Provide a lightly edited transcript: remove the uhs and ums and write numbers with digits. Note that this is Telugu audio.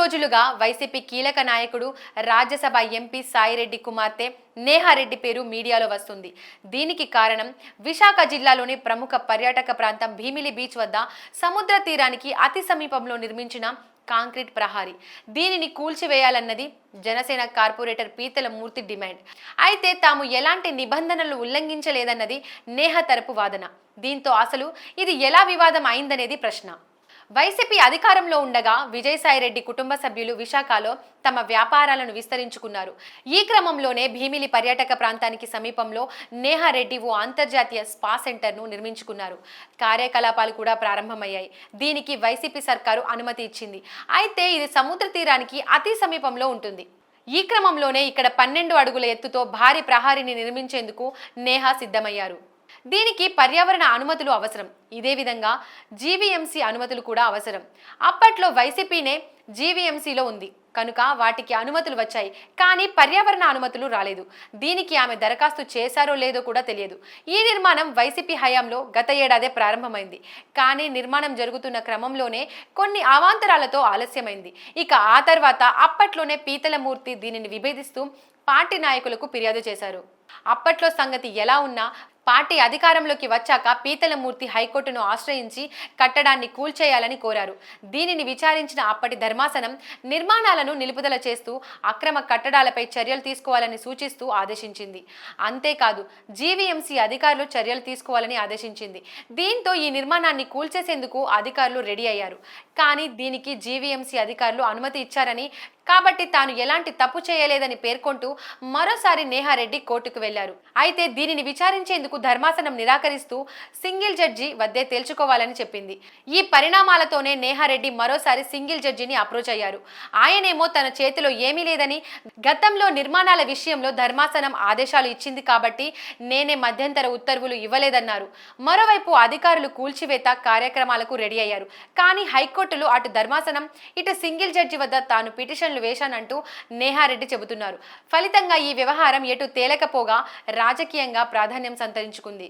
రోజులుగా వైసీపీ కీలక నాయకుడు రాజ్యసభ ఎంపీ సాయిరెడ్డి కుమార్తె నేహారెడ్డి పేరు మీడియాలో వస్తుంది. దీనికి కారణం విశాఖ జిల్లాలోని ప్రముఖ పర్యాటక ప్రాంతం భీమిలి బీచ్ వద్ద సముద్ర తీరానికి అతి సమీపంలో నిర్మించిన కాంక్రీట్ ప్రహారీ. దీనిని కూల్చివేయాలన్నది జనసేన కార్పొరేటర్ పీతల మూర్తి డిమాండ్. అయితే తాము ఎలాంటి నిబంధనలు ఉల్లంఘించలేదన్నది నేహ తరపు వాదన. దీంతో అసలు ఇది ఎలా వివాదం అయిందనేది ప్రశ్న. వైసీపీ అధికారంలో ఉండగా విజయసాయిరెడ్డి కుటుంబ సభ్యులు విశాఖలో తమ వ్యాపారాలను విస్తరించుకున్నారు. ఈ క్రమంలోనే భీమిలి పర్యాటక ప్రాంతానికి సమీపంలో నేహారెడ్డి ఓ అంతర్జాతీయ స్పా సెంటర్ను నిర్మించుకున్నారు. కార్యకలాపాలు కూడా ప్రారంభమయ్యాయి. దీనికి వైసీపీ సర్కారు అనుమతి ఇచ్చింది. అయితే ఇది సముద్ర తీరానికి అతి సమీపంలో ఉంటుంది. ఈ క్రమంలోనే ఇక్కడ 12 అడుగుల ఎత్తుతో భారీ ప్రహారీని నిర్మించేందుకు నేహా సిద్ధమయ్యారు. దీనికి పర్యావరణ అనుమతులు అవసరం. ఇదే విధంగా జీవీఎంసీ అనుమతులు కూడా అవసరం. అప్పట్లో వైసీపీనే జీవీఎంసీలో ఉంది కనుక వాటికి అనుమతులు వచ్చాయి. కానీ పర్యావరణ అనుమతులు రాలేదు. దీనికి ఆమె దరఖాస్తు చేశారో లేదో కూడా తెలియదు. ఈ నిర్మాణం వైసీపీ హయాంలో గత ఏడాదే ప్రారంభమైంది. కానీ నిర్మాణం జరుగుతున్న క్రమంలోనే కొన్ని అవాంతరాలతో ఆలస్యమైంది. ఇక ఆ తర్వాత అప్పట్లోనే పీతలమూర్తి దీనిని విభేదిస్తూ పార్టీ నాయకులకు ఫిర్యాదు చేశారు. అప్పట్లో సంగతి ఎలా ఉన్నా పార్టీ అధికారంలోకి వచ్చాక పీతలమూర్తి హైకోర్టును ఆశ్రయించి కట్టడాన్ని కూల్చేయాలని కోరారు. దీనిని విచారించిన అప్పటి ధర్మాసనం నిర్మాణాలను నిలుపుదల చేస్తూ అక్రమ కట్టడాలపై చర్యలు తీసుకోవాలని సూచిస్తూ ఆదేశించింది. అంతేకాదు జీవీఎంసీ అధికారులు చర్యలు తీసుకోవాలని ఆదేశించింది. దీంతో ఈ నిర్మాణాన్ని కూల్చేసేందుకు అధికారులు రెడీ అయ్యారు. కానీ దీనికి జీవీఎంసీ అధికారులు అనుమతి ఇచ్చారని, కాబట్టి తాను ఎలాంటి తప్పు చేయలేదని పేర్కొంటూ మరోసారి నేహారెడ్డి కోర్టుకు వెళ్లారు. అయితే దీనిని విచారించేందుకు ధర్మాసనం నిరాకరిస్తూ సింగిల్ జడ్జి వద్దే తేల్చుకోవాలని చెప్పింది. ఈ పరిణామాలతోనే నేహారెడ్డి మరోసారి సింగిల్ జడ్జిని అప్రోచ్ అయ్యారు. ఆయనేమో తన చేతిలో ఏమీ లేదని, గతంలో నిర్మాణాల విషయంలో ధర్మాసనం ఆదేశాలు ఇచ్చింది కాబట్టి నేనే మధ్యంతర ఉత్తర్వులు ఇవ్వలేదన్నారు. మరోవైపు అధికారులు కూల్చివేత కార్యక్రమాలకు రెడీ అయ్యారు. కానీ హైకోర్టులో అటు ధర్మాసనం ఇటు సింగిల్ జడ్జి వద్ద తాను పిటిషన్లు వేశానంటూ నేహారెడ్డి చెబుతున్నారు. ఫలితంగా ఈ వ్యవహారం ఎటు తేలకపోగా రాజకీయంగా ప్రాధాన్యం సంతరించుకుంది.